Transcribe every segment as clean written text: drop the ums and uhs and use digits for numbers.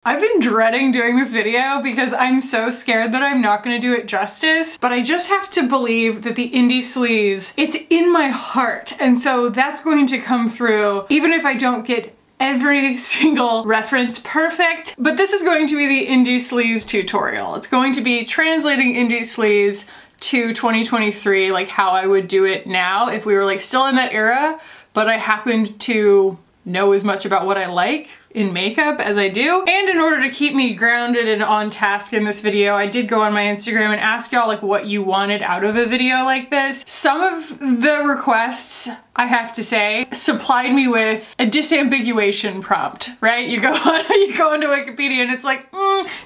I've been dreading doing this video because I'm so scared that I'm not gonna do it justice, but I just have to believe that the Indie Sleaze, it's in my heart, and so that's going to come through even if I don't get every single reference perfect. But this is going to be the Indie Sleaze tutorial. It's going to be translating Indie Sleaze to 2023, like how I would do it now if we were like still in that era, but I happened to know as much about what I like in makeup as I do. And in order to keep me grounded and on task in this video, I did go on my Instagram and ask y'all like what you wanted out of a video like this. Some of the requests, I have to say, supplied me with a disambiguation prompt, right? You go onto Wikipedia and it's like,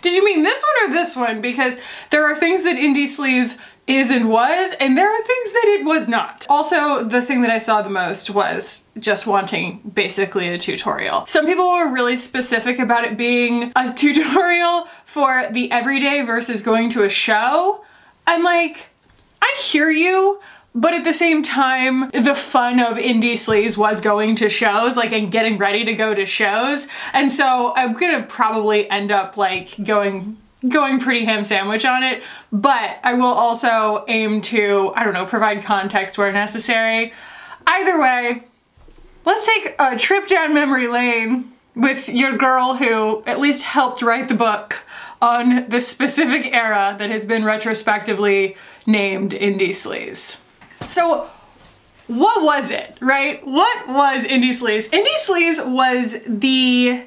did you mean this one or this one? Because there are things that Indie Sleaze is and was, and there are things that it was not. Also, the thing that I saw the most was just wanting basically a tutorial. Some people were really specific about it being a tutorial for the everyday versus going to a show. I'm like, I hear you, but at the same time, the fun of Indie Sleaze was going to shows, like, and getting ready to go to shows. And so I'm gonna probably end up like going pretty ham sandwich on it, but I will also aim to, I don't know, provide context where necessary. Either way, let's take a trip down memory lane with your girl who at least helped write the book on the specific era that has been retrospectively named Indie Sleaze. So what was it, right? What was Indie Sleaze? Indie Sleaze was the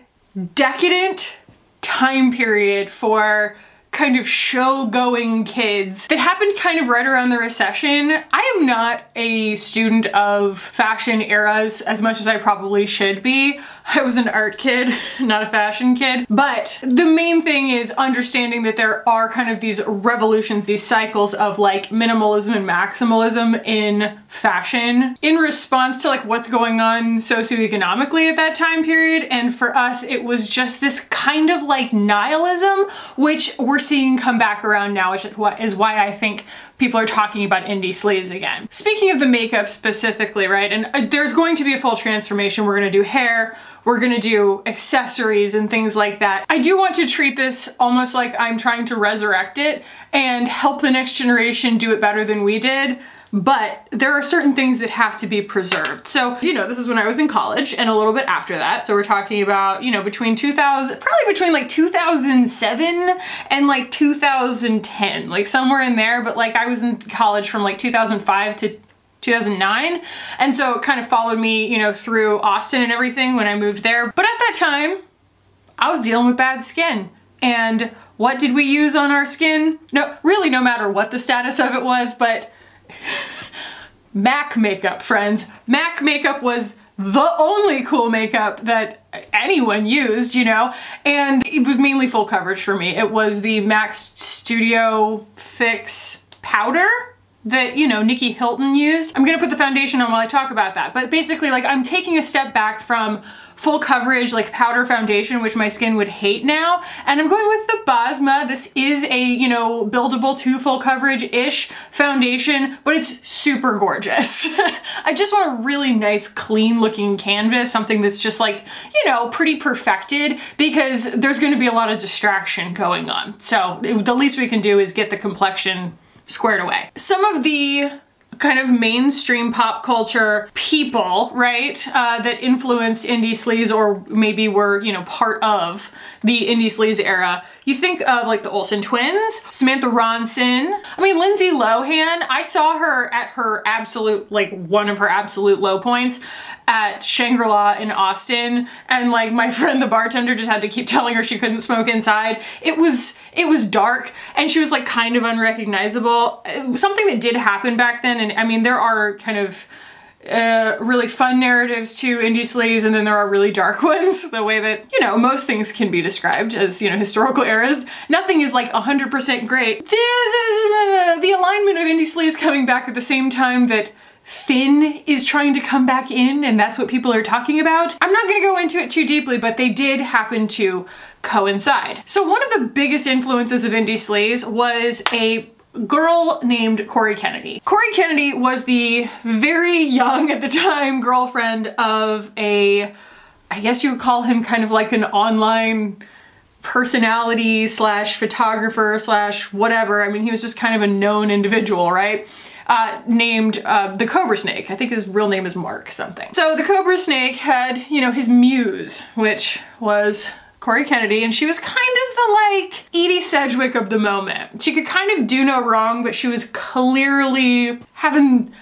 decadent time period for kind of show-going kids that happened kind of right around the recession. I am not a student of fashion eras as much as I probably should be. I was an art kid, not a fashion kid. But the main thing is understanding that there are kind of these revolutions, these cycles of like minimalism and maximalism in fashion in response to like what's going on socioeconomically at that time period. And for us, it was just this kind of like nihilism, which we're seeing come back around now, which is why I think people are talking about Indie Sleaze again. Speaking of the makeup specifically, right, and there's going to be a full transformation. We're gonna do hair, we're gonna do accessories and things like that. I do want to treat this almost like I'm trying to resurrect it and help the next generation do it better than we did. But there are certain things that have to be preserved. So, you know, this is when I was in college and a little bit after that. So we're talking about, you know, probably between like 2007 and like 2010, like somewhere in there. But like I was in college from like 2005 to 2009. And so it kind of followed me, you know, through Austin and everything when I moved there. But at that time, I was dealing with bad skin. And what did we use on our skin? No, really no matter what the status of it was, but MAC makeup, friends. MAC makeup was the only cool makeup that anyone used, you know, and it was mainly full coverage for me. It was the MAC Studio Fix powder that, you know, Nikki Hilton used. I'm gonna put the foundation on while I talk about that, but basically like I'm taking a step back from full coverage like powder foundation, which my skin would hate now, and I'm going with the Basma. This is a, you know, buildable to full coverage-ish foundation, but it's super gorgeous. I just want a really nice clean looking canvas, something that's just like, you know, pretty perfected, because there's gonna be a lot of distraction going on. So the least we can do is get the complexion squared away. Some of the kind of mainstream pop culture people, right, that influenced Indie Sleaze or maybe were, you know, part of the Indie Sleaze era. You think of like the Olsen twins, Samantha Ronson. I mean, Lindsay Lohan, I saw her at her absolute, like one of her absolute low points at Shangri-La in Austin, and like my friend the bartender just had to keep telling her she couldn't smoke inside. It was dark and she was like kind of unrecognizable. Something that did happen back then, and I mean there are kind of really fun narratives to Indie Sleaze, and then there are really dark ones, the way that, you know, most things can be described as, you know, historical eras. Nothing is like 100% great. The alignment of Indie Sleaze coming back at the same time that Finn is trying to come back in, and that's what people are talking about. I'm not gonna go into it too deeply, but they did happen to coincide. So one of the biggest influences of Indie Sleaze was a girl named Cory Kennedy. Cory Kennedy was the very young at the time girlfriend of a, I guess you would call him kind of like an online personality slash photographer slash whatever. I mean, he was just kind of a known individual, right? Named the Cobra Snake. I think his real name is Mark something. So the Cobra Snake had, you know, his muse, which was Cory Kennedy, and she was kind of the like Edie Sedgwick of the moment. She could kind of do no wrong, but she was clearly having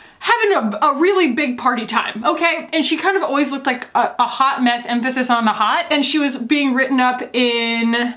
a really big party time, okay? And she kind of always looked like a hot mess, emphasis on the hot, and she was being written up in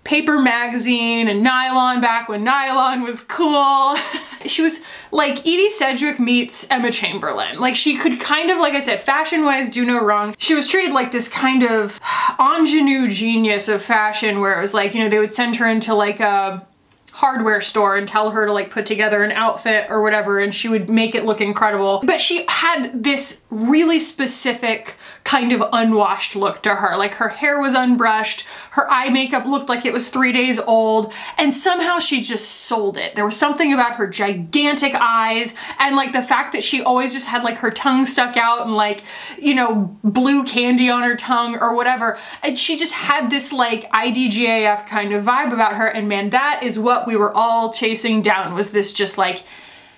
Paper magazine and Nylon back when Nylon was cool. She was like Edie Sedgwick meets Emma Chamberlain. Like she could kind of, like I said, fashion-wise do no wrong. She was treated like this kind of ingenue genius of fashion where it was like, you know, they would send her into like a hardware store and tell her to like put together an outfit or whatever and she would make it look incredible. But she had this really specific kind of unwashed look to her. Like her hair was unbrushed, her eye makeup looked like it was 3 days old, and somehow she just sold it. There was something about her gigantic eyes and like the fact that she always just had like her tongue stuck out and like, you know, blue candy on her tongue or whatever. And she just had this like IDGAF kind of vibe about her, and man, that is what we were all chasing down, was this just like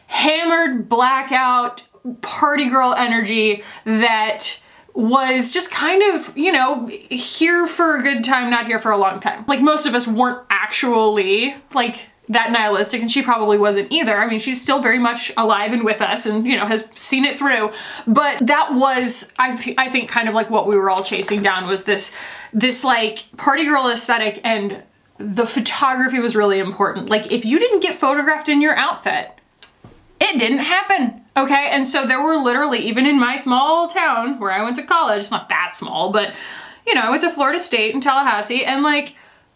hammered blackout party girl energy that was just kind of, you know, here for a good time, not here for a long time. Like most of us weren't actually like that nihilistic, and she probably wasn't either. I mean, she's still very much alive and with us and, you know, has seen it through. But that was, I think, kind of like what we were all chasing down, was this like party girl aesthetic, and the photography was really important. Like if you didn't get photographed in your outfit, it didn't happen. Okay, and so there were literally, even in my small town where I went to college, it's not that small, but you know, I went to Florida State in Tallahassee, and like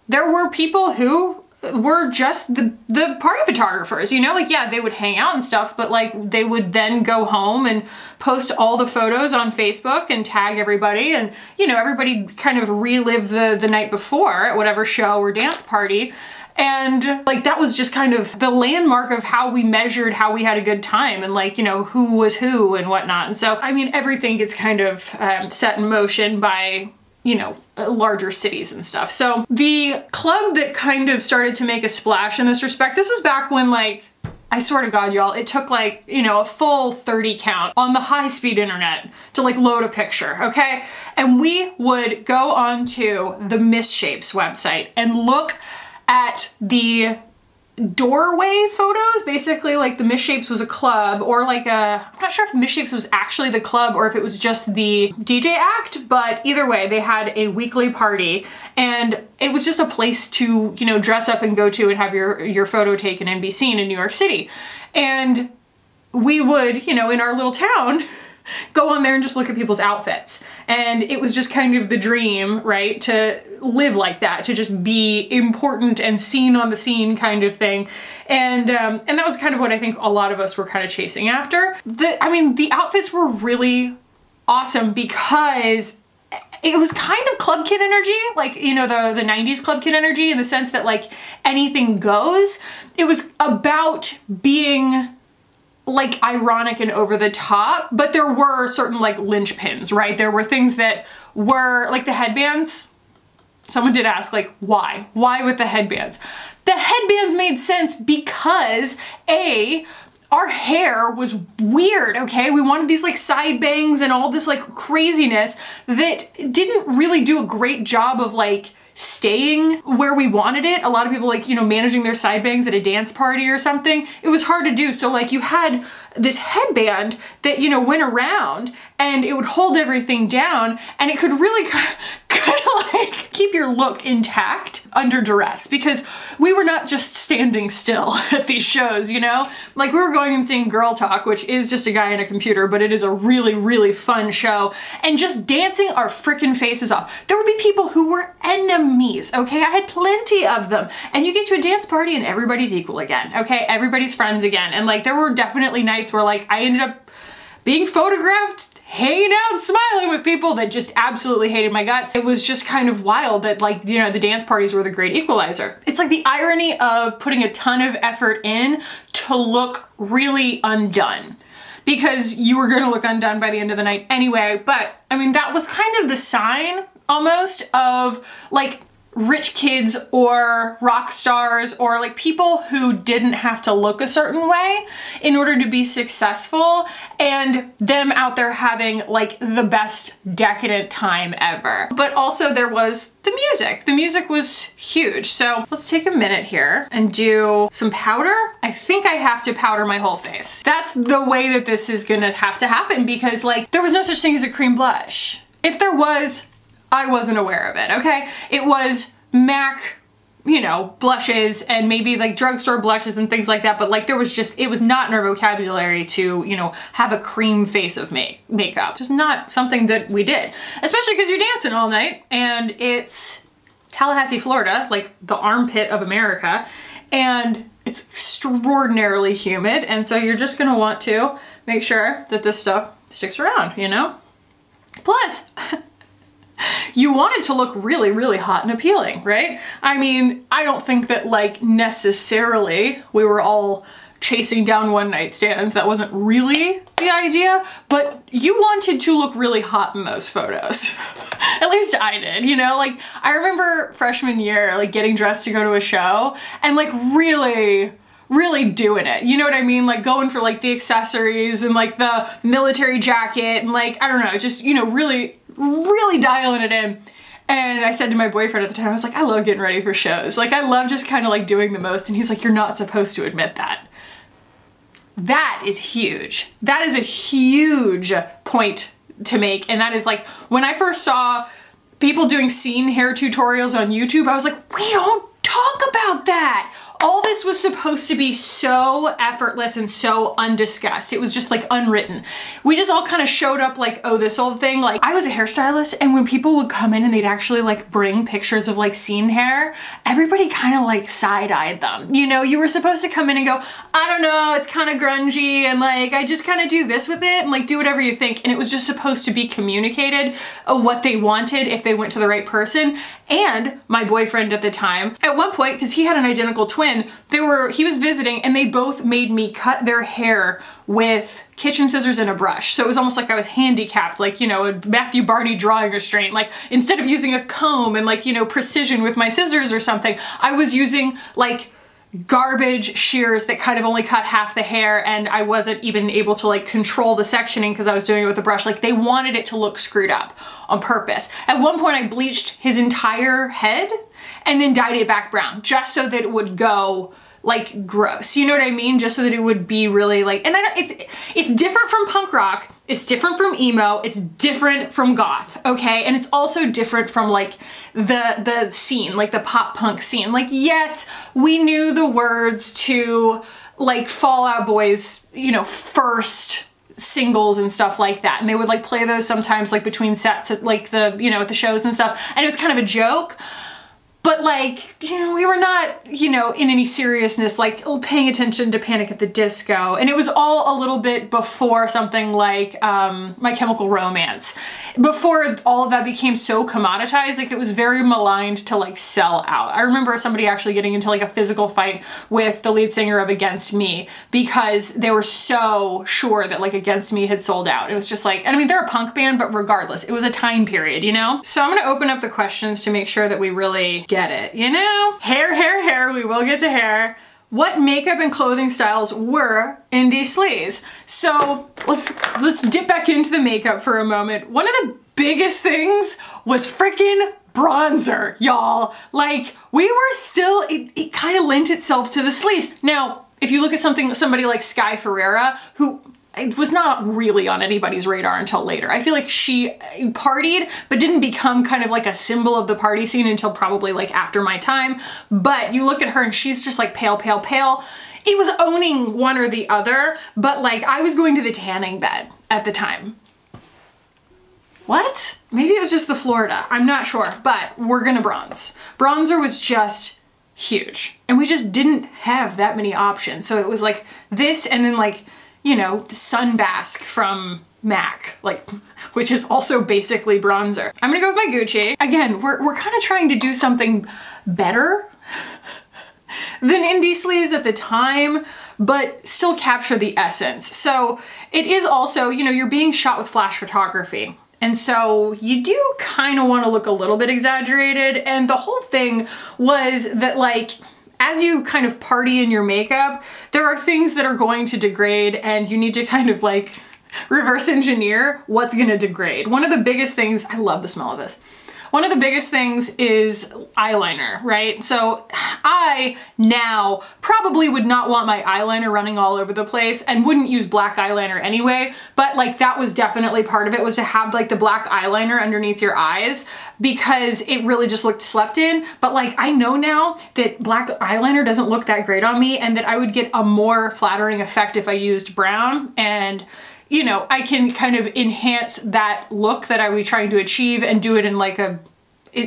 there were people who were just the party photographers, you know, like yeah, they would hang out and stuff, but like they would then go home and post all the photos on Facebook and tag everybody, and you know, everybody kind of relive the night before at whatever show or dance party. And like that was just kind of the landmark of how we measured how we had a good time, and like, you know, who was who and whatnot. And so, I mean, everything gets kind of set in motion by, you know, larger cities and stuff. So the club that kind of started to make a splash in this respect, this was back when, like, I swear to God, y'all, it took like, you know, a full 30 count on the high-speed internet to like load a picture, okay? And we would go onto the Misshapes website and look at the doorway photos. Basically, like the Misshapes was a club, or like I'm not sure if Misshapes was actually the club or if it was just the DJ act, but either way, they had a weekly party, and it was just a place to, you know, dress up and go to and have your photo taken and be seen in New York City. And we would, you know, in our little town, go on there and just look at people's outfits. And it was just kind of the dream, right? To live like that, to just be important and seen on the scene kind of thing. And that was kind of what I think a lot of us were kind of chasing after. I mean, the outfits were really awesome because it was kind of club kid energy, like, you know, the 90s club kid energy, in the sense that like anything goes. It was about being like ironic and over the top, but there were certain like linchpins, right? There were things that were like the headbands. Someone did ask, like, why? Why with the headbands? The headbands made sense because our hair was weird, okay? We wanted these like side bangs and all this like craziness that didn't really do a great job of like staying where we wanted it. A lot of people, like, you know, managing their side bangs at a dance party or something, it was hard to do. So like you had this headband that, you know, went around and it would hold everything down, and it could really kind of like keep your look intact under duress, because we were not just standing still at these shows, you know? Like we were going and seeing Girl Talk, which is just a guy in a computer, but it is a really, really fun show, and just dancing our frickin' faces off. There would be people who were enemies, okay? I had plenty of them. And you get to a dance party and everybody's equal again, okay? Everybody's friends again. And like there were definitely nights where like I ended up being photographed hanging out smiling with people that just absolutely hated my guts. It was just kind of wild that, like, you know, the dance parties were the great equalizer. It's like the irony of putting a ton of effort in to look really undone, because you were gonna look undone by the end of the night anyway. But I mean, that was kind of the sign almost of like rich kids or rock stars or like people who didn't have to look a certain way in order to be successful, and them out there having like the best decadent time ever. But also there was the music. The music was huge. So let's take a minute here and do some powder. I think I have to powder my whole face. That's the way that this is gonna have to happen, because like there was no such thing as a cream blush. If there was, I wasn't aware of it, okay? It was MAC, you know, blushes and maybe like drugstore blushes and things like that, but like there was just, it was not in our vocabulary to, you know, have a cream face of makeup. Just not something that we did, especially because you're dancing all night and it's Tallahassee, Florida, like the armpit of America, and it's extraordinarily humid, and so you're just gonna want to make sure that this stuff sticks around, you know? Plus, you want it to look really, really hot and appealing, right? I mean, I don't think that like necessarily we were all chasing down one night stands. That wasn't really the idea, but you wanted to look really hot in those photos. At least I did, you know? Like, I remember freshman year, like getting dressed to go to a show and like really doing it. You know what I mean? Like going for like the accessories and like the military jacket and like, I don't know, just, you know, really dialing it in. And I said to my boyfriend at the time, I was like, I love getting ready for shows. Like, I love just kind of like doing the most. And he's like, you're not supposed to admit that. That is huge. That is a huge point to make. And that is like, when I first saw people doing scene hair tutorials on YouTube, I was like, we don't talk about that. All this was supposed to be so effortless and so undiscussed. It was just like unwritten. We just all kind of showed up like, oh, this old thing. Like, I was a hairstylist, and when people would come in and they'd actually like bring pictures of like scene hair, everybody kind of like side-eyed them. You know, you were supposed to come in and go, I don't know, it's kind of grungy, and like, I just kind of do this with it, and like do whatever you think. And it was just supposed to be communicated what they wanted if they went to the right person. And my boyfriend at the time, at one point, because he had an identical twin, he was visiting and they both made me cut their hair with kitchen scissors and a brush. So it was almost like I was handicapped, like, you know, a Matthew Barney drawing restraint. Like, instead of using a comb and like, you know, precision with my scissors or something, I was using like garbage shears that kind of only cut half the hair, and I wasn't even able to like control the sectioning because I was doing it with a brush. Like, they wanted it to look screwed up on purpose. At one point I bleached his entire head and then dyed it back brown just so that it would go like gross, you know what I mean? Just so that it would be really like, and it's different from punk rock, it's different from emo, it's different from goth, okay? And it's also different from like the scene, like the pop punk scene. Like, yes, we knew the words to like Fall Out Boy's, you know, first singles and stuff like that, and they would like play those sometimes like between sets at like the, you know, at the shows and stuff, and it was kind of a joke. But like, you know, we were not, you know, in any seriousness, like paying attention to Panic at the Disco. And it was all a little bit before something like My Chemical Romance. Before all of that became so commoditized, like it was very maligned to like sell out. I remember somebody actually getting into like a physical fight with the lead singer of Against Me because they were so sure that like Against Me had sold out. It was just like, and I mean, they're a punk band, but regardless, it was a time period, you know? So I'm gonna open up the questions to make sure that we really get it, you know? Hair, we will get to hair. What makeup and clothing styles were Indie Sleaze? So let's dip back into the makeup for a moment. One of the biggest things was freaking bronzer, y'all. Like, we were still, it kind of lent itself to the sleaze. Now, if you look at somebody like Sky Ferreira, who it was not really on anybody's radar until later. I feel like she partied, but didn't become kind of like a symbol of the party scene until probably like after my time. But you look at her and she's just like pale, pale, pale. It was owning one or the other, but like I was going to the tanning bed at the time. What? Maybe it was just the Florida. I'm not sure, but we're gonna bronze. Bronzer was just huge, and we just didn't have that many options. So it was like this, and then like, you know, Sunbask from MAC, like, which is also basically bronzer. I'm gonna go with my Gucci. Again, we're kind of trying to do something better than Indie Sleaze at the time, but still capture the essence. So it is also, you know, you're being shot with flash photography. And so you do kind of want to look a little bit exaggerated. And the whole thing was that, like, as you kind of party in your makeup, there are things that are going to degrade, and you need to kind of like reverse engineer what's gonna degrade. One of the biggest things, I love the smell of this. One of the biggest things is eyeliner, right? So I now probably would not want my eyeliner running all over the place and wouldn't use black eyeliner anyway, but like that was definitely part of it, was to have like the black eyeliner underneath your eyes, because it really just looked slept in. But like I know now that black eyeliner doesn't look that great on me, and that I would get a more flattering effect if I used brown, and you know, I can kind of enhance that look that I was trying to achieve and do it in like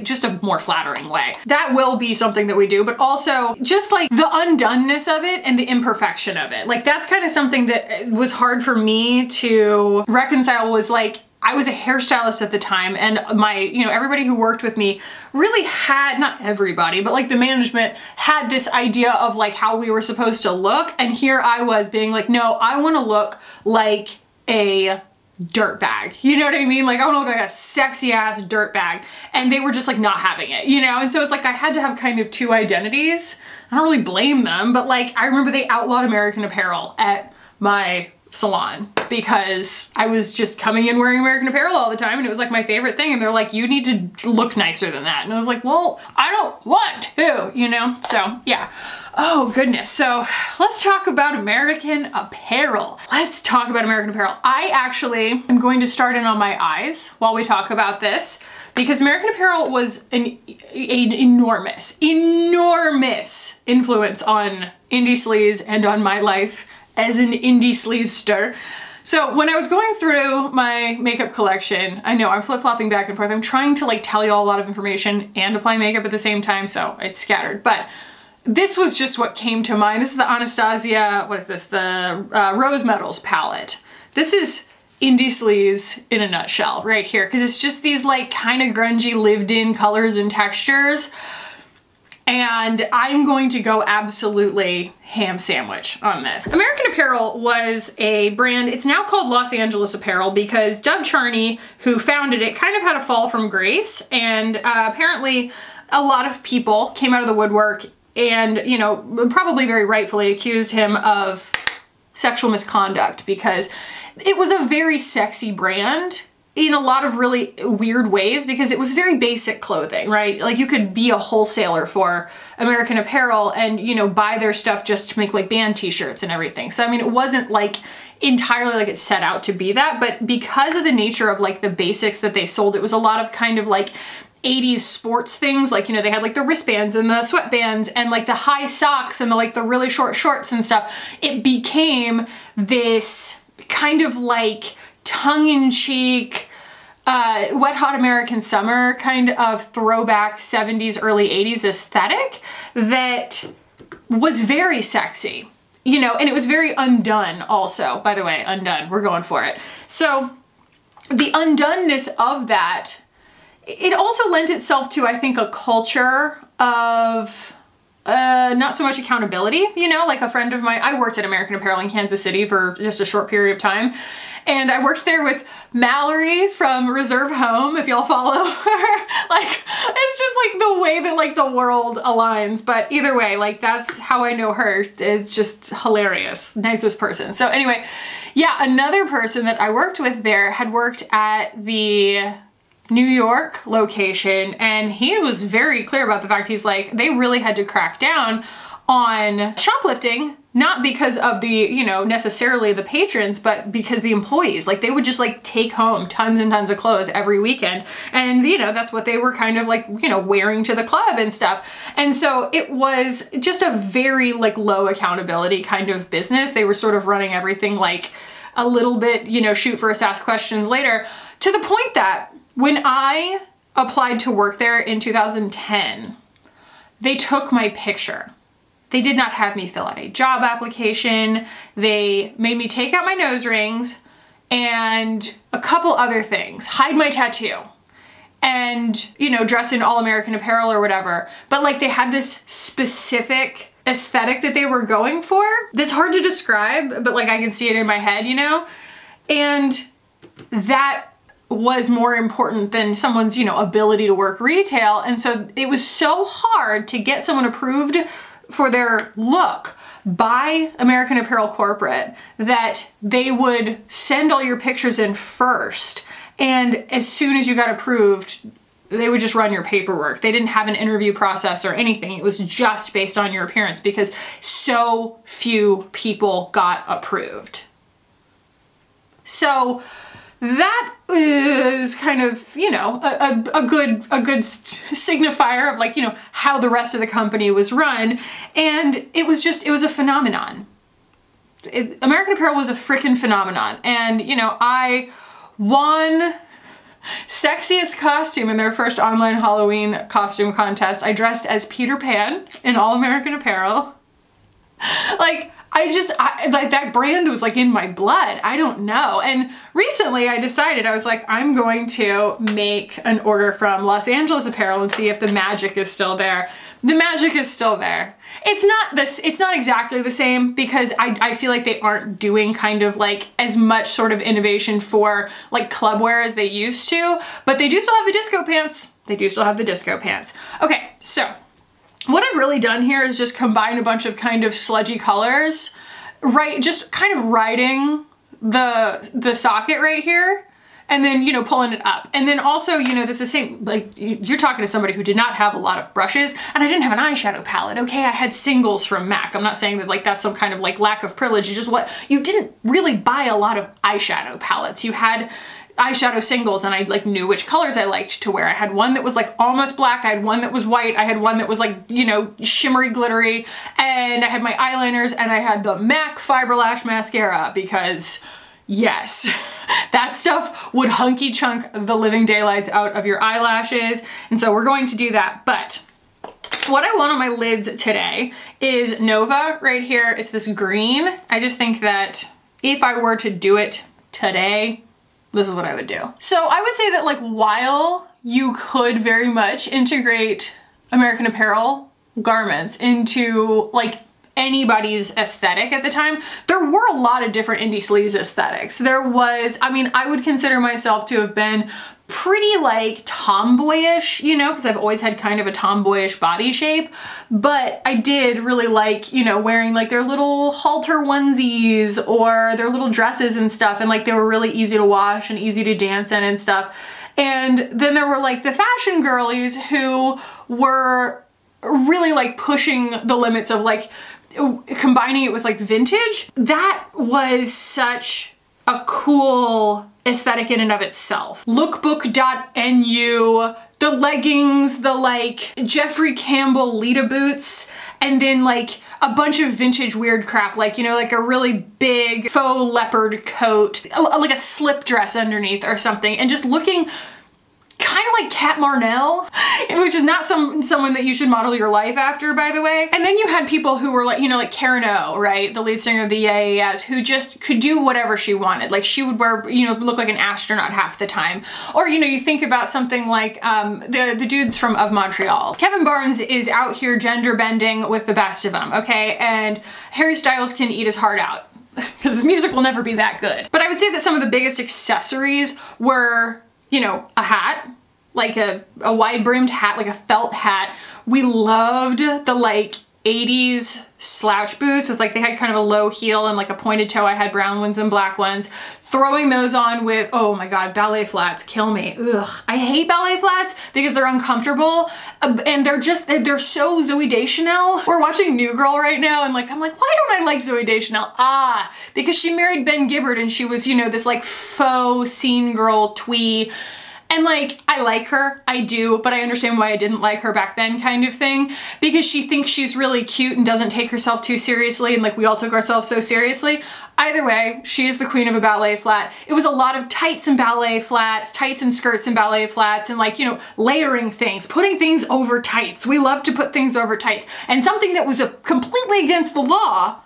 just a more flattering way. That will be something that we do, but also just like the undoneness of it and the imperfection of it. Like that's kind of something that was hard for me to reconcile. Was like, I was a hairstylist at the time, and my, you know, everybody who worked with me really had, not everybody, but like the management had this idea of like how we were supposed to look. And here I was being like, no, I want to look like a dirtbag. You know what I mean? Like I want to look like a sexy ass dirtbag. And they were just like not having it, you know? And so it's like I had to have kind of two identities. I don't really blame them, but like I remember they outlawed American Apparel at my salon because I was just coming in wearing American Apparel all the time, and it was like my favorite thing, and they're like, you need to look nicer than that. And I was like, well, I don't want to, you know? So yeah. Oh goodness. So let's talk about American Apparel. Let's talk about American Apparel. I actually am going to start in on my eyes while we talk about this, because American Apparel was an enormous influence on Indie Sleaze and on my life as an Indie Sleaze-ster. So when I was going through my makeup collection, I know I'm flip-flopping back and forth. I'm trying to like tell you all a lot of information and apply makeup at the same time, so it's scattered. But this was just what came to mind. This is the Anastasia, what is this? The Rose Metals palette. This is Indie Sleaze in a nutshell right here, because it's just these like kind of grungy lived in colors and textures. And I'm going to go absolutely ham sandwich on this. American Apparel was a brand, it's now called Los Angeles Apparel, because Doug Charney, who founded it, kind of had a fall from grace, and apparently a lot of people came out of the woodwork and, you know, probably very rightfully accused him of sexual misconduct, because it was a very sexy brand in a lot of really weird ways, because it was very basic clothing, right? Like you could be a wholesaler for American Apparel and, you know, buy their stuff just to make like band t-shirts and everything. So I mean, it wasn't like entirely like it set out to be that, but because of the nature of like the basics that they sold, it was a lot of kind of like 80s sports things. Like, you know, they had like the wristbands and the sweatbands and like the high socks and the like the really short shorts and stuff. It became this kind of like tongue-in-cheek, Wet Hot American Summer kind of throwback 70s, early 80s aesthetic that was very sexy, you know, and it was very undone also. By the way, undone, we're going for it. So the undoneness of that, it also lent itself to, I think, a culture of not so much accountability, you know, like a friend of mine, I worked at American Apparel in Kansas City for just a short period of time. And I worked there with Mallory from Reserve Home, if y'all follow her. Like, it's just like the way that like the world aligns. But either way, like that's how I know her. It's just hilarious. Nicest person. So anyway, yeah, another person that I worked with there had worked at the New York location, and he was very clear about the fact, he's like, they really had to crack down on shoplifting, not because of the, you know, necessarily the patrons, but because the employees, like they would just like take home tons and tons of clothes every weekend. And, you know, that's what they were kind of like, you know, wearing to the club and stuff. And so it was just a very like low accountability kind of business. They were sort of running everything like a little bit, you know, shoot first, ask questions later, to the point that when I applied to work there in 2010, they took my picture. They did not have me fill out a job application. They made me take out my nose rings and a couple other things, hide my tattoo, and, you know, dress in all American Apparel or whatever. But like they had this specific aesthetic that they were going for that's hard to describe, but like I can see it in my head, you know? And that was more important than someone's, you know, ability to work retail. And so it was so hard to get someone approved for their look by American Apparel Corporate that they would send all your pictures in first. And as soon as you got approved, they would just run your paperwork. They didn't have an interview process or anything. It was just based on your appearance because so few people got approved. So that is kind of, you know, a good signifier of, like, you know, how the rest of the company was run. And it was a phenomenon. American Apparel was a freaking phenomenon. And, you know, I won sexiest costume in their first online Halloween costume contest. I dressed as Peter Pan in All American Apparel. Like, like that brand was like in my blood. I don't know. And recently I decided, I was like, I'm going to make an order from Los Angeles Apparel and see if the magic is still there. The magic is still there. It's not exactly the same because I feel like they aren't doing kind of like as much sort of innovation for like clubwear as they used to, but they do still have the disco pants. They do still have the disco pants. Okay, so what I've really done here is just combine a bunch of kind of sludgy colors, right? Just kind of riding the socket right here, and then, you know, pulling it up. And then also, you know, this is the same, like, you're talking to somebody who did not have a lot of brushes, and I didn't have an eyeshadow palette, okay? I had singles from MAC. I'm not saying that, like, that's some kind of, like, lack of privilege. It's just what, you didn't really buy a lot of eyeshadow palettes. You had eyeshadow singles, and I, like, knew which colors I liked to wear. I had one that was, like, almost black. I had one that was white. I had one that was, like, you know, shimmery, glittery. And I had my eyeliners, and I had the MAC Fiber Lash Mascara because, yes, that stuff would hunky chunk the living daylights out of your eyelashes. And so we're going to do that. But what I want on my lids today is Nova right here. It's this green. I just think that if I were to do it today, this is what I would do. So I would say that, like, while you could very much integrate American Apparel garments into, like, anybody's aesthetic at the time, there were a lot of different Indie Sleaze aesthetics. There was, I mean, I would consider myself to have been pretty, like, tomboyish, you know, because I've always had kind of a tomboyish body shape, but I did really like, you know, wearing, like, their little halter onesies or their little dresses and stuff, and, like, they were really easy to wash and easy to dance in and stuff. And then there were, like, the fashion girlies who were really, like, pushing the limits of, like, combining it with, like, vintage. That was such a cool aesthetic in and of itself. Lookbook.nu, the leggings, the, like, Jeffrey Campbell Lita boots, and then, like, a bunch of vintage weird crap, like, you know, like a really big faux leopard coat, like a slip dress underneath or something, and just looking kind of like Kat Marnell, which is not someone that you should model your life after, by the way. And then you had people who were like, you know, like Karen O, right? The lead singer of the Yeah Yeah Yeahs, who just could do whatever she wanted. Like, she would wear, you know, look like an astronaut half the time. Or, you know, you think about something like the dudes from Of Montreal. Kevin Barnes is out here gender bending with the best of them, okay? And Harry Styles can eat his heart out because his music will never be that good. But I would say that some of the biggest accessories were, you know, a hat, like a wide brimmed hat, like a felt hat. We loved the, like, 80s slouch boots with, like, they had kind of a low heel and, like, a pointed toe. I had brown ones and black ones. Throwing those on with, oh my God, ballet flats kill me. Ugh, I hate ballet flats because they're uncomfortable and they're so Zooey Deschanel. We're watching New Girl right now, and, like, I'm like, why don't I like Zooey Deschanel? Ah, because she married Ben Gibbard and she was, you know, this, like, faux scene girl twee. And, like, I like her, I do, but I understand why I didn't like her back then, kind of thing, because she thinks she's really cute and doesn't take herself too seriously, and, like, we all took ourselves so seriously. Either way, she is the queen of a ballet flat. It was a lot of tights and ballet flats, tights and skirts and ballet flats, and, like, you know, layering things, putting things over tights. We love to put things over tights. And something that was completely against the law,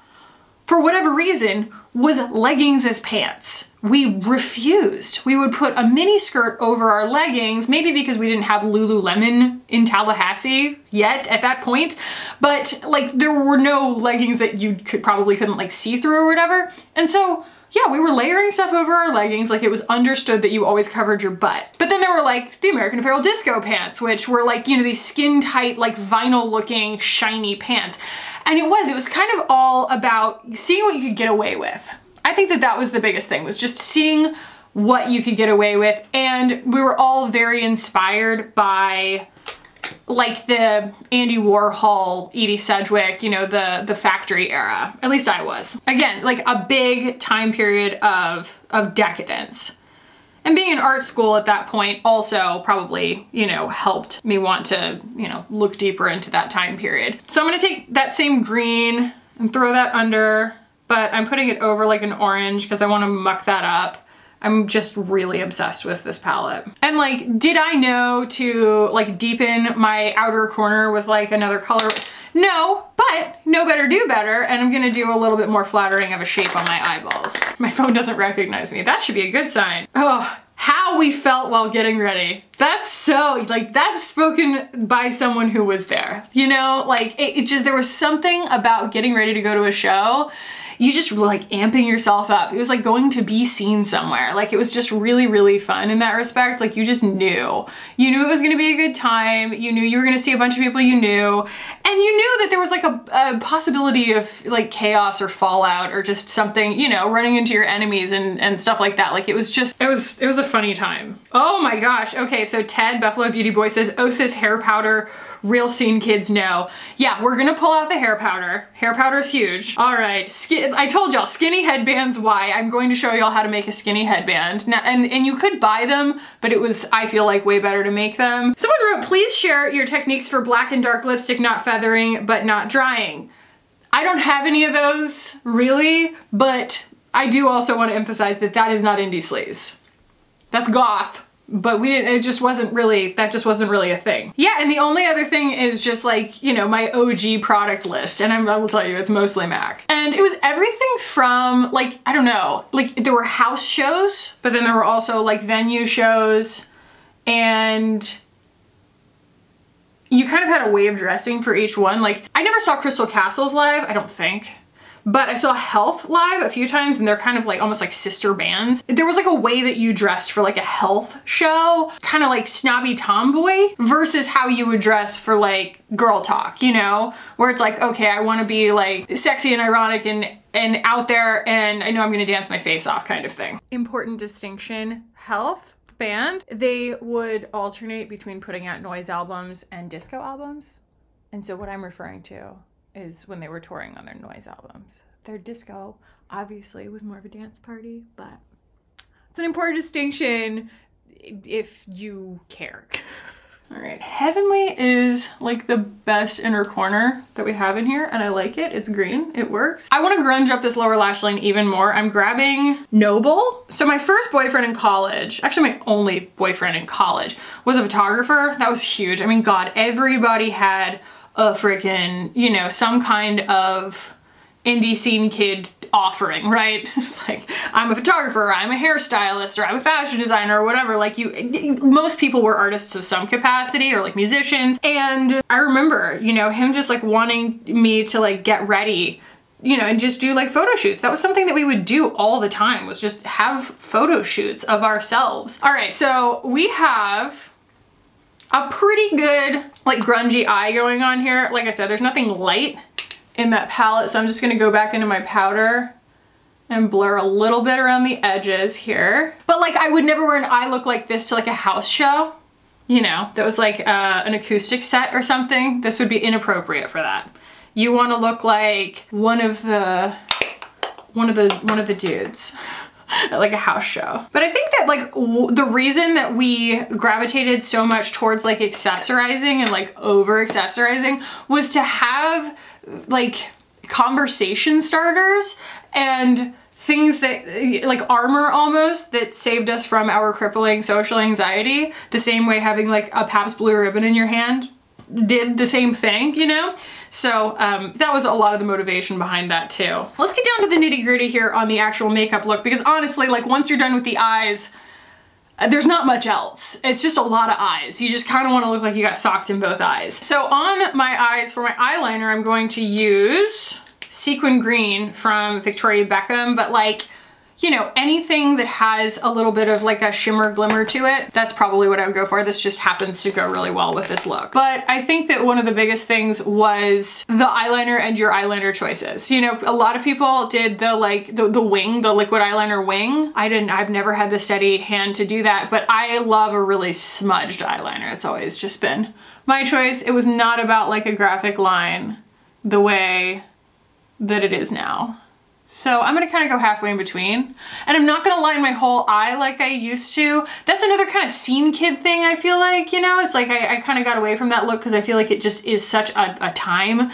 for whatever reason, was leggings as pants. We refused. We would put a mini skirt over our leggings, maybe because we didn't have Lululemon in Tallahassee yet at that point, but, like, there were no leggings that you probably couldn't, like, see through or whatever. And so yeah, we were layering stuff over our leggings, like it was understood that you always covered your butt. But then there were like the American Apparel disco pants, which were like, you know, these skin tight, like vinyl looking, shiny pants. And it was kind of all about seeing what you could get away with. I think that that was the biggest thing, was just seeing what you could get away with. And we were all very inspired by like the Andy Warhol, Edie Sedgwick, you know, the factory era. At least I was. Again, like a big time period of decadence. And being in art school at that point also probably, you know, helped me want to, you know, look deeper into that time period. So I'm gonna take that same green and throw that under, but I'm putting it over like an orange because I want to muck that up. I'm just really obsessed with this palette. And like, did I know to like deepen my outer corner with like another color? No, but know better, do better. And I'm gonna do a little bit more flattering of a shape on my eyeballs. My phone doesn't recognize me. That should be a good sign. Oh, how we felt while getting ready. That's so, like, that's spoken by someone who was there. You know, like it just, there was something about getting ready to go to a show. You just were like amping yourself up. It was like going to be seen somewhere. Like it was just really, really fun in that respect. Like you just knew. You knew it was gonna be a good time. You knew you were gonna see a bunch of people you knew. And you knew that there was like a possibility of like chaos or fallout or just something, you know, running into your enemies and stuff like that. Like it was just, it was a funny time. Oh my gosh. Okay, so Ted, Buffalo Beauty Boy says, Osis hair powder, real scene kids know. Yeah, we're gonna pull out the hair powder. Hair powder is huge. All right, I told y'all, skinny headbands, why? I'm going to show y'all how to make a skinny headband. Now, and you could buy them, but it was, I feel like, way better to make them. Someone wrote, please share your techniques for black and dark lipstick not feathering, but not drying. I don't have any of those, really, but I do also want to emphasize that that is not Indie Sleaze. That's goth. But we didn't, it just wasn't really, that just wasn't really a thing. Yeah, and the only other thing is just like, you know, my OG product list. And I will tell you, it's mostly MAC. And it was everything from like, I don't know, like there were house shows, but then there were also like venue shows, and you kind of had a way of dressing for each one. Like I never saw Crystal Castles live, I don't think. But I saw Health live a few times, and they're kind of like almost like sister bands. There was like a way that you dressed for like a Health show, kind of like snobby tomboy, versus how you would dress for like girl talk, you know? Where it's like, okay, I want to be like sexy and ironic and out there, and I know I'm gonna dance my face off kind of thing. Important distinction, Health band, they would alternate between putting out noise albums and disco albums. And so what I'm referring to is when they were touring on their noise albums. Their disco, obviously, was more of a dance party, but it's an important distinction if you care. All right, Heavenly is like the best inner corner that we have in here, and I like it. It's green, it works. I want to grunge up this lower lash line even more. I'm grabbing Noble. So my first boyfriend in college, actually my only boyfriend in college, was a photographer. That was huge. I mean, God, everybody had a freaking, you know, some kind of indie scene kid offering, right? It's like, I'm a photographer, or I'm a hairstylist, or I'm a fashion designer, or whatever. Like most people were artists of some capacity, or like musicians. And I remember, you know, him just like wanting me to like get ready, you know, and just do like photo shoots. That was something that we would do all the time, was just have photo shoots of ourselves. All right, so we have a pretty good like grungy eye going on here. Like I said, there's nothing light in that palette, so I'm just gonna go back into my powder and blur a little bit around the edges here. But like I would never wear an eye look like this to like a house show, you know, that was like an acoustic set or something. This would be inappropriate for that. You want to look like one of the dudes at like a house show. But I think that like the reason that we gravitated so much towards like accessorizing and like over accessorizing was to have like conversation starters and things that like armor almost that saved us from our crippling social anxiety, the same way having like a Pabst Blue Ribbon in your hand did the same thing, you know? So that was a lot of the motivation behind that too. Let's get down to the nitty gritty here on the actual makeup look, because honestly, like once you're done with the eyes, there's not much else. It's just a lot of eyes. You just kind of want to look like you got socked in both eyes. So on my eyes, for my eyeliner, I'm going to use Sequin Green from Victoria Beckham, but like, you know, anything that has a little bit of like a shimmer glimmer to it, that's probably what I would go for. This just happens to go really well with this look. But I think that one of the biggest things was the eyeliner and your eyeliner choices. You know, a lot of people did the like the wing, the liquid eyeliner wing. I've never had the steady hand to do that, but I love a really smudged eyeliner. It's always just been my choice. It was not about like a graphic line the way that it is now. So I'm gonna kind of go halfway in between. And I'm not gonna line my whole eye like I used to. That's another kind of scene kid thing, I feel like, you know? It's like I kind of got away from that look because I feel like it just is such a time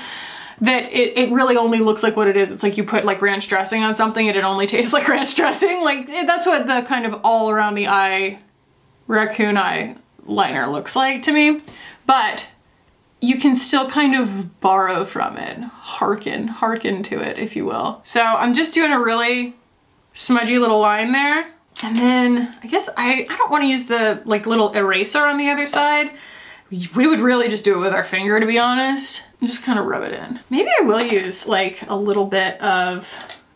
that it really only looks like what it is. It's like you put like ranch dressing on something and it only tastes like ranch dressing. Like that's what the kind of all around the eye raccoon eyeliner looks like to me. But you can still kind of borrow from it, hearken to it, if you will. So I'm just doing a really smudgy little line there. And then I guess I don't want to use the like little eraser on the other side. We would really just do it with our finger, to be honest. Just kind of rub it in. Maybe I will use like a little bit of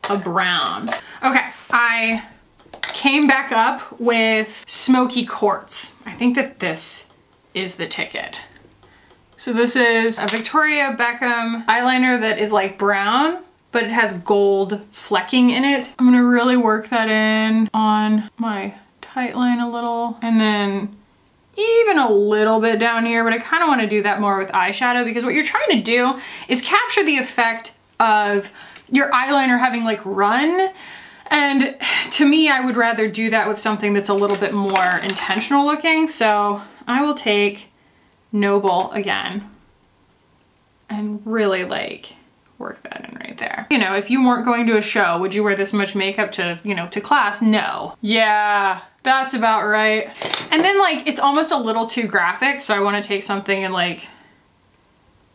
a brown. Okay, I came back up with Smoky Quartz. I think that this is the ticket. So this is a Victoria Beckham eyeliner that is like brown, but it has gold flecking in it. I'm gonna really work that in on my tight line a little, and then even a little bit down here, but I kind of want to do that more with eyeshadow because what you're trying to do is capture the effect of your eyeliner having like run. And to me, I would rather do that with something that's a little bit more intentional looking. So I will take Noble again and really like work that in right there. You know, if you weren't going to a show, would you wear this much makeup to, you know, to class? No. Yeah, that's about right. And then like, it's almost a little too graphic. So I want to take something and like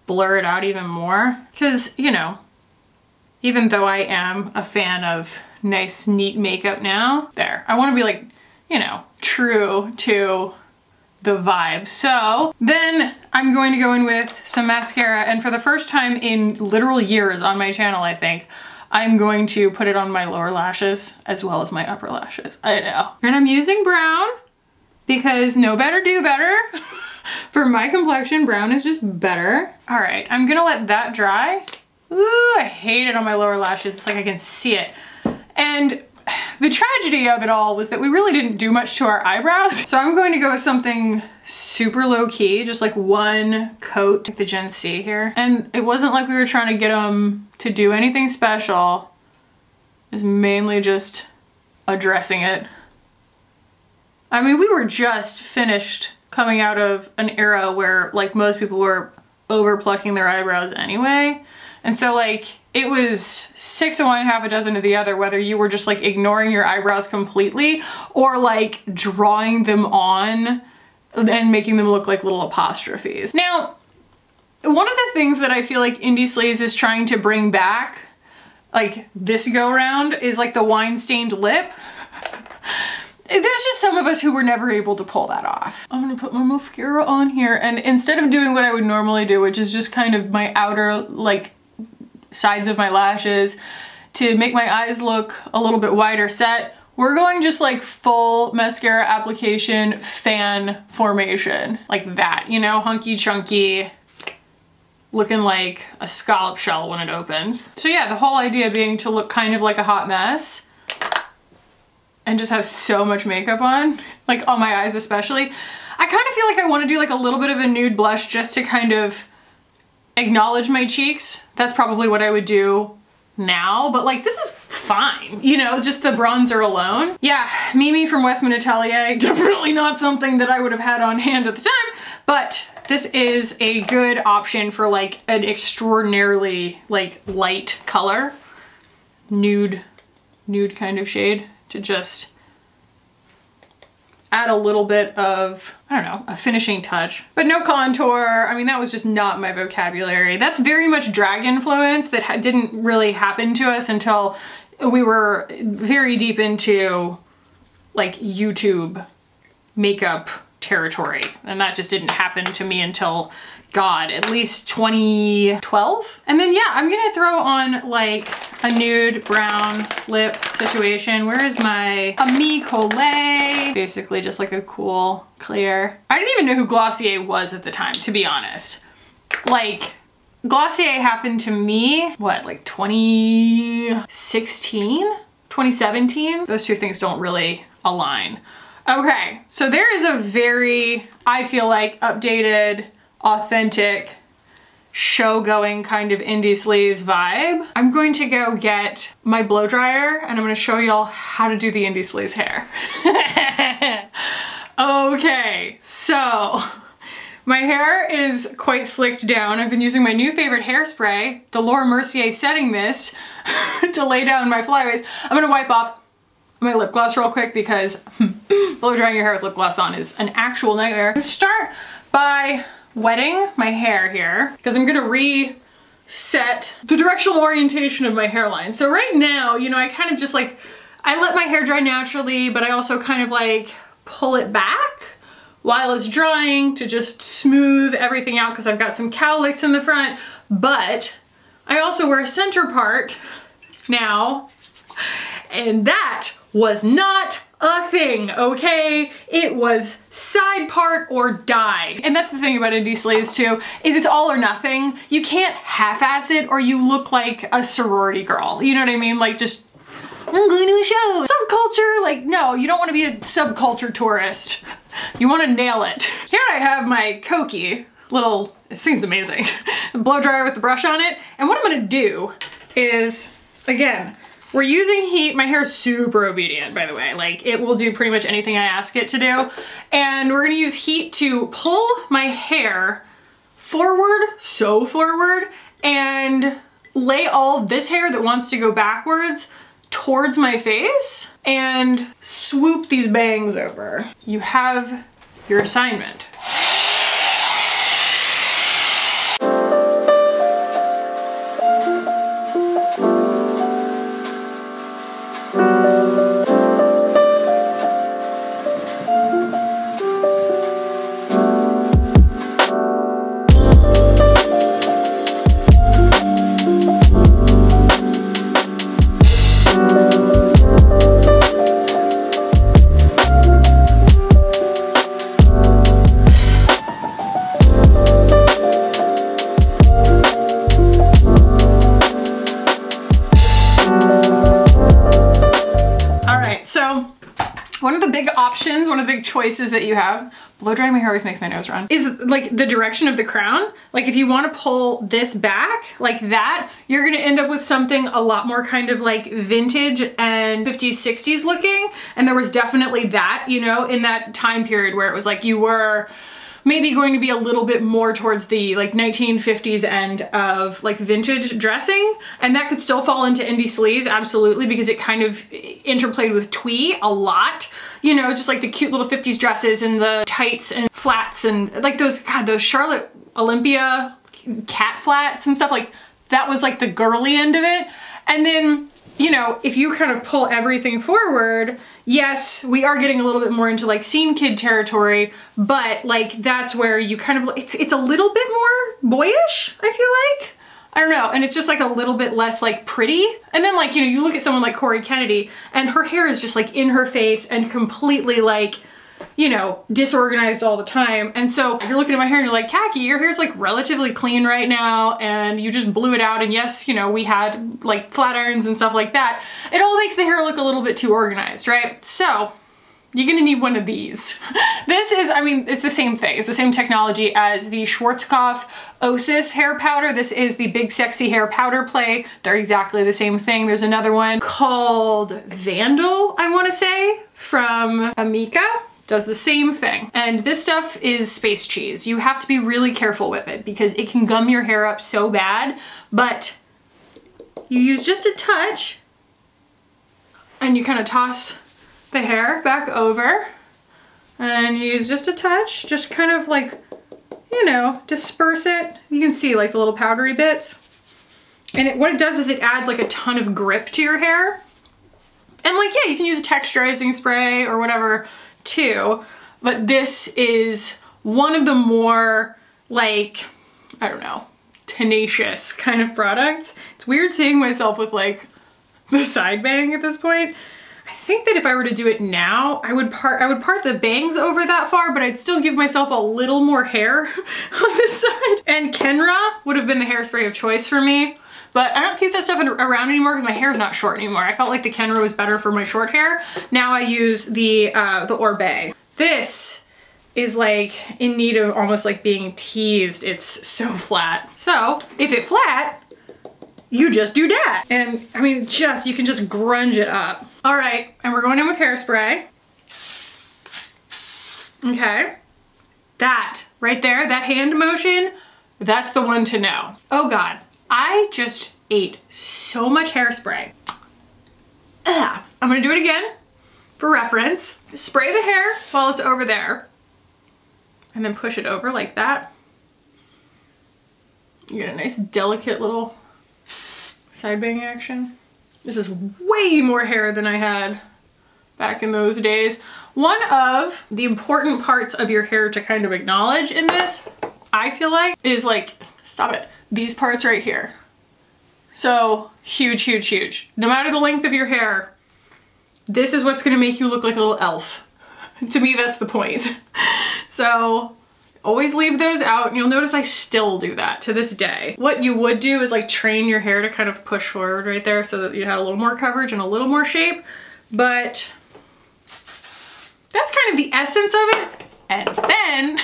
blur it out even more. Cause you know, even though I am a fan of nice, neat makeup now, there, I want to be like, you know, true to the vibe. So then I'm going to go in with some mascara, and for the first time in literal years on my channel, I think, I'm going to put it on my lower lashes as well as my upper lashes. I know. And I'm using brown because know better, do better. For my complexion, brown is just better. All right, I'm gonna let that dry. Ooh, I hate it on my lower lashes. It's like I can see it. And the tragedy of it all was that we really didn't do much to our eyebrows. So I'm going to go with something super low key, just like one coat, like the Gen C here. And it wasn't like we were trying to get them to do anything special. It's mainly just addressing it. I mean, we were just finished coming out of an era where like most people were over plucking their eyebrows anyway. And so like, it was 6 of one, half a dozen of the other, whether you were just like ignoring your eyebrows completely or like drawing them on and making them look like little apostrophes. Now, one of the things that I feel like Indie Sleaze is trying to bring back, like this go round, is like the wine stained lip. There's just some of us who were never able to pull that off. I'm gonna put my mascara on here, and instead of doing what I would normally do, which is just kind of my outer like sides of my lashes to make my eyes look a little bit wider set, we're going just like full mascara application fan formation. Like that, you know, hunky chunky, looking like a scallop shell when it opens. So yeah, the whole idea being to look kind of like a hot mess and just have so much makeup on, like on my eyes especially. I kind of feel like I want to do like a little bit of a nude blush just to kind of acknowledge my cheeks. That's probably what I would do now, but like this is fine, you know, just the bronzer alone. Yeah, Mimi from Westman Atelier, definitely not something that I would have had on hand at the time, but this is a good option for like an extraordinarily like light color, nude kind of shade, to just add a little bit of, I don't know, a finishing touch. But no contour. I mean, that was just not my vocabulary. That's very much drag influence that didn't really happen to us until we were very deep into like YouTube makeup territory. And that just didn't happen to me until, God, at least 2012. And then yeah, I'm gonna throw on like a nude brown lip situation. Where is my Ami Collet? Basically just like a cool clear. I didn't even know who Glossier was at the time, to be honest. Like, Glossier happened to me, what, like 2016? 2017? Those two things don't really align. Okay, so there is a very, I feel like, updated, authentic, show-going kind of Indie Sleaze vibe. I'm going to go get my blow dryer and I'm gonna show y'all how to do the Indie Sleaze hair. Okay, so my hair is quite slicked down. I've been using my new favorite hairspray, the Laura Mercier Setting Mist, to lay down my flyaways. I'm gonna wipe off my lip gloss real quick because blow drying your hair with lip gloss on is an actual nightmare. Let's start by wetting my hair here because I'm gonna reset the directional orientation of my hairline. So right now, you know, I kind of just like, I let my hair dry naturally, but I also kind of like pull it back while it's drying to just smooth everything out because I've got some cowlicks in the front, but I also wear a center part now, and that was not a thing, okay? It was side part or die. And that's the thing about Indie Sleaze too, is it's all or nothing. You can't half-ass it or you look like a sorority girl. You know what I mean? Like just, I'm going to a show. Subculture, like no, you don't want to be a subculture tourist. You want to nail it. Here I have my Kackie little, it seems amazing, blow dryer with the brush on it. And what I'm gonna do is, again, we're using heat. My hair is super obedient, by the way. Like, it will do pretty much anything I ask it to do. And we're gonna use heat to pull my hair forward, so forward, and lay all of this hair that wants to go backwards towards my face and swoop these bangs over. You have your assignment. One of the big choices that you have, blow drying my hair always makes my nose run, is like the direction of the crown. Like if you want to pull this back like that, you're gonna end up with something a lot more kind of like vintage and 50s, 60s looking. And there was definitely that, you know, in that time period where it was like you were maybe going to be a little bit more towards the like 1950s end of like vintage dressing. And that could still fall into Indie Sleaze, absolutely, because it kind of interplayed with twee a lot. You know, just like the cute little 50s dresses and the tights and flats and like those, God, those Charlotte Olympia cat flats and stuff, like that was like the girly end of it. And then, you know, if you kind of pull everything forward, yes, we are getting a little bit more into like scene kid territory, but like that's where you kind of, it's a little bit more boyish, I feel like. I don't know, and it's just like a little bit less like pretty. And then like, you know, you look at someone like Cory Kennedy and her hair is just like in her face and completely like, you know, disorganized all the time. And so you're looking at my hair and you're like, Kackie, your hair's like relatively clean right now and you just blew it out. And yes, you know, we had like flat irons and stuff like that. It all makes the hair look a little bit too organized, right? So you're gonna need one of these. This is, I mean, it's the same thing. It's the same technology as the Schwarzkopf Osis hair powder. This is the Big Sexy Hair Powder Play. They're exactly the same thing. There's another one called Vandal, I wanna say, from Amika. Does the same thing. And this stuff is space cheese. You have to be really careful with it because it can gum your hair up so bad, but you use just a touch and you kind of toss the hair back over and you use just a touch, just kind of like, you know, disperse it. You can see like the little powdery bits. And what it does is it adds like a ton of grip to your hair. And like, yeah, you can use a texturizing spray or whatever too. but this is one of the more like, I don't know, tenacious kind of products. It's weird seeing myself with like the side bang at this point. I think that if I were to do it now, I would part the bangs over that far, but I'd still give myself a little more hair on this side. And Kenra would have been the hairspray of choice for me, but I don't keep that stuff around anymore because my hair's not short anymore. I felt like the Kenra was better for my short hair. Now I use the Oribe. This is like in need of almost like being teased. It's so flat. So if it's flat, you just do that. And I mean, you can just grunge it up. All right, and we're going in with hairspray. Okay, that right there, that hand motion, that's the one to know. Oh God, I just ate so much hairspray. Ugh. I'm gonna do it again for reference. Spray the hair while it's over there and then push it over like that. You get a nice delicate little side bang action. This is way more hair than I had back in those days. One of the important parts of your hair to kind of acknowledge in this, I feel like, is like, stop it, these parts right here. So huge, huge, huge. No matter the length of your hair, this is what's gonna make you look like a little elf. To me, that's the point. So always leave those out, and you'll notice I still do that to this day. What you would do is like train your hair to kind of push forward right there so that you have a little more coverage and a little more shape, but that's kind of the essence of it. And then,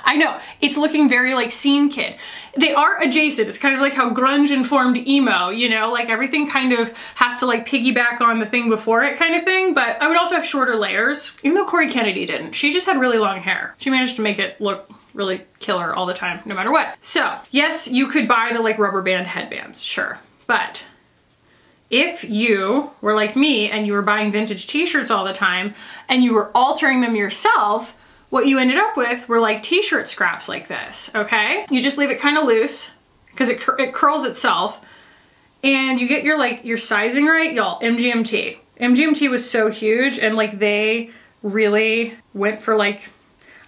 I know, it's looking very like Scene Kid. They are adjacent. It's kind of like how grunge informed emo, you know, like everything kind of has to like piggyback on the thing before it kind of thing, but I would also have shorter layers, even though Cory Kennedy didn't. She just had really long hair. She managed to make it look really killer all the time, no matter what. So yes, you could buy the like rubber band headbands, sure. But if you were like me and you were buying vintage t-shirts all the time and you were altering them yourself, what you ended up with were like t-shirt scraps like this, okay? You just leave it kind of loose because it curls itself, and you get your sizing right, y'all. MGMT. MGMT was so huge, and like they really went for like,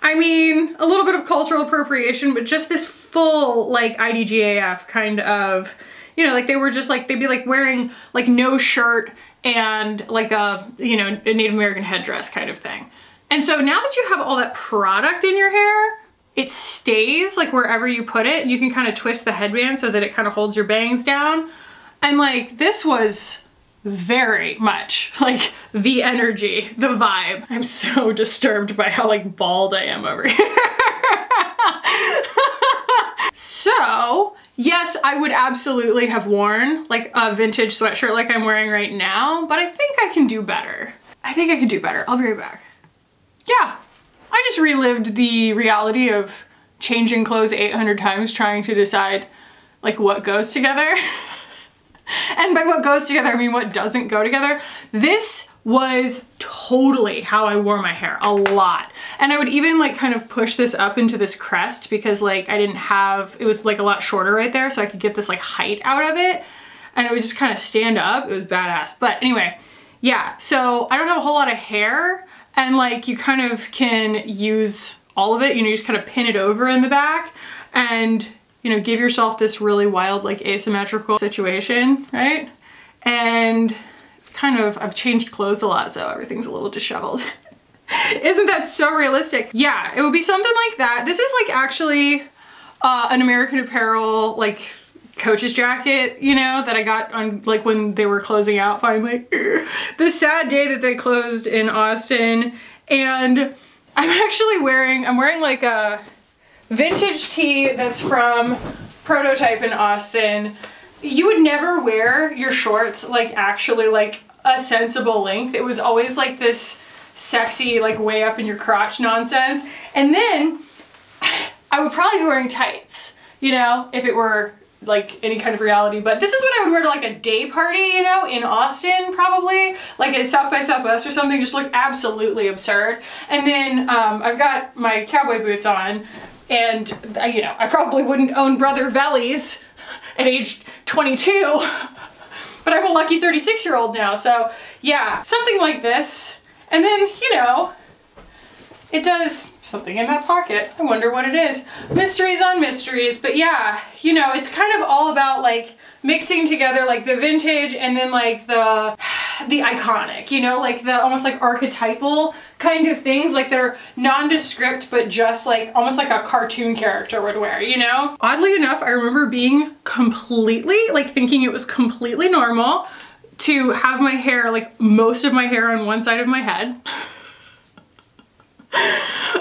I mean, a little bit of cultural appropriation, but just this full like IDGAF kind of, you know, like they were just like, they'd be like wearing like no shirt and like a, you know, a Native American headdress kind of thing. And so now that you have all that product in your hair, it stays like wherever you put it. You can kind of twist the headband so that it kind of holds your bangs down. And like, this was very much like the energy, the vibe. I'm so disturbed by how like bald I am over here. So yes, I would absolutely have worn like a vintage sweatshirt like I'm wearing right now, but I think I can do better. I think I can do better. I'll be right back. Yeah, I just relived the reality of changing clothes 800 times trying to decide like what goes together. And by what goes together, I mean what doesn't go together. This was totally how I wore my hair, a lot. And I would even like kind of push this up into this crest because like I didn't have, it was like a lot shorter right there, so I could get this like height out of it. And it would just kind of stand up. It was badass. But anyway, yeah, so I don't have a whole lot of hair. And like you kind of can use all of it, you know, you just kind of pin it over in the back and, you know, give yourself this really wild like asymmetrical situation, right? And it's kind of, I've changed clothes a lot, so everything's a little disheveled. Isn't that so realistic? Yeah, it would be something like that. This is like actually an American Apparel like Coach's jacket, you know, that I got on like when they were closing out finally. The sad day that they closed in Austin. And I'm actually wearing, like a vintage tee that's from Prototype in Austin. You would never wear your shorts like actually like a sensible length. It was always like this sexy like way up in your crotch nonsense. And then I would probably be wearing tights, you know, if it were like any kind of reality, but this is what I would wear to like a day party, you know, in Austin probably, like at South by Southwest or something, just look absolutely absurd. And then I've got my cowboy boots on, and you know, I probably wouldn't own Brother Vellies at age 22, but I'm a lucky 36-year-old now, so yeah, something like this. And then, you know, it does something in that pocket. I wonder what it is. Mysteries on mysteries. But yeah, you know, it's kind of all about like mixing together like the vintage and then like the iconic, you know, like the almost like archetypal kind of things, like they're nondescript but just like almost like a cartoon character would wear, you know? Oddly enough, I remember being completely like thinking it was completely normal to have my hair, like most of my hair on one side of my head.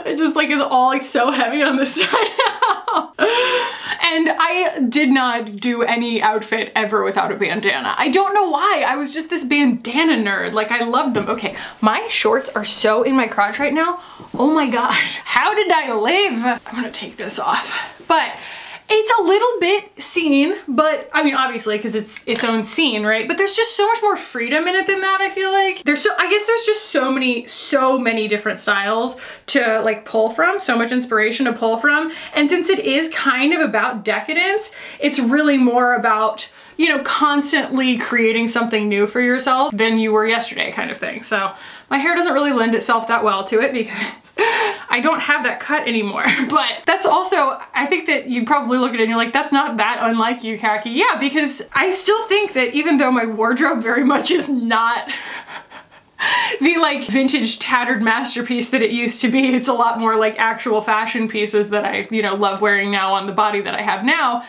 It just like is all like so heavy on this side now. And I did not do any outfit ever without a bandana. I don't know why. I was just this bandana nerd. Like I loved them. Okay, my shorts are so in my crotch right now. Oh my God, how did I live? I'm gonna take this off. But it's a little bit seen, but I mean, obviously, because it's its own scene, right? But there's just so much more freedom in it than that, I feel like. I guess there's just so many different styles to like pull from, so much inspiration to pull from. And since it is kind of about decadence, it's really more about, you know, constantly creating something new for yourself than you were yesterday kind of thing. So my hair doesn't really lend itself that well to it because I don't have that cut anymore. But that's also, I think that you probably look at it and you're like, that's not that unlike you, Kackie. Yeah, because I still think that even though my wardrobe very much is not the like vintage tattered masterpiece that it used to be, it's a lot more like actual fashion pieces that I, you know, love wearing now on the body that I have now.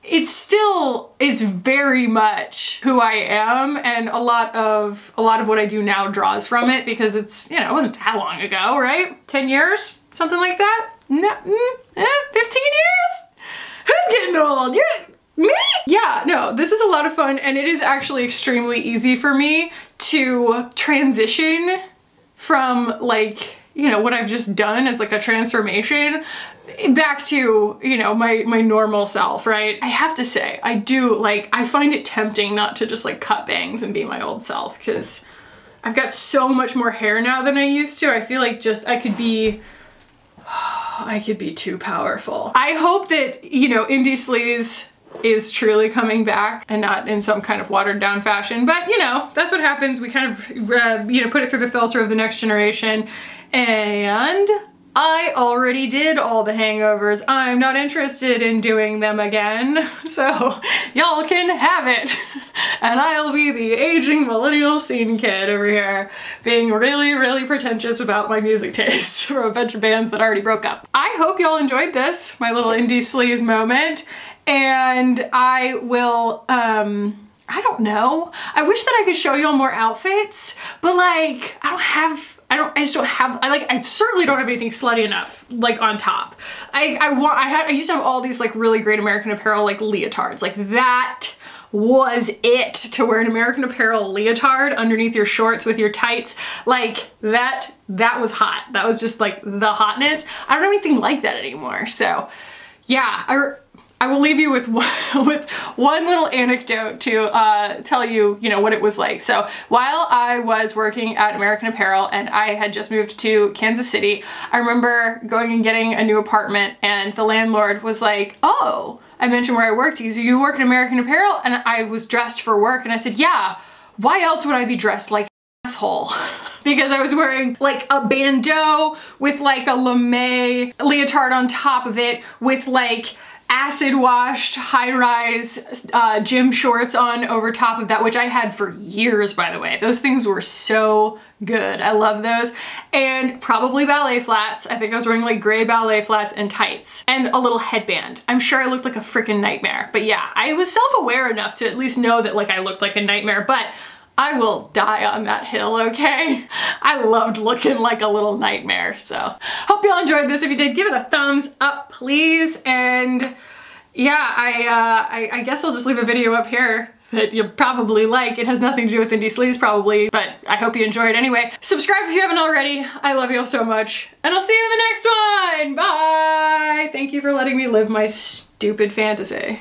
It still is very much who I am, and a lot of what I do now draws from it because it's, you know, it wasn't that long ago, right? 10 years? Something like that? No, 15 years? Who's getting old? You're me? Yeah, no, this is a lot of fun, and it is actually extremely easy for me to transition from like, you know, what I've just done as like a transformation back to, you know, my normal self, right? I have to say, I do like, I find it tempting not to just like cut bangs and be my old self because I've got so much more hair now than I used to. I feel like just I could be too powerful. I hope that, you know, Indie Sleaze is truly coming back and not in some kind of watered down fashion, but you know, that's what happens. We kind of, you know, put it through the filter of the next generation, and I already did all the hangovers. I'm not interested in doing them again, so y'all can have it. And I'll be the aging millennial scene kid over here being really, really pretentious about my music taste for a bunch of bands that already broke up. I hope y'all enjoyed this, my little Indie Sleaze moment, and I will, I don't know. I wish that I could show y'all more outfits, but like, I just don't have, I certainly don't have anything slutty enough, like on top. I used to have all these like really great American Apparel like leotards, like that was it, to wear an American Apparel leotard underneath your shorts with your tights. Like that was hot. That was just like the hotness. I don't have anything like that anymore. So yeah, I will leave you with one little anecdote to tell you, you know, what it was like. So while I was working at American Apparel and I had just moved to Kansas City, I remember going and getting a new apartment, and the landlord was like, oh, I mentioned where I worked. He said, you work at American Apparel? And I was dressed for work, and I said, yeah, why else would I be dressed like an asshole? Because I was wearing like a bandeau with like a lame leotard on top of it with like acid washed high-rise gym shorts on over top of that, which I had for years, by the way. Those things were so good. I love those. And probably ballet flats. I think I was wearing like gray ballet flats and tights and a little headband. I'm sure I looked like a freaking nightmare. But yeah, I was self-aware enough to at least know that like I looked like a nightmare, but I will die on that hill, okay? I loved looking like a little nightmare, so. Hope y'all enjoyed this. If you did, give it a thumbs up, please. And yeah, I guess I'll just leave a video up here that you'll probably like. It has nothing to do with Indie Sleaze probably, but I hope you enjoyed anyway. Subscribe if you haven't already. I love you all so much. And I'll see you in the next one. Bye! Thank you for letting me live my stupid fantasy.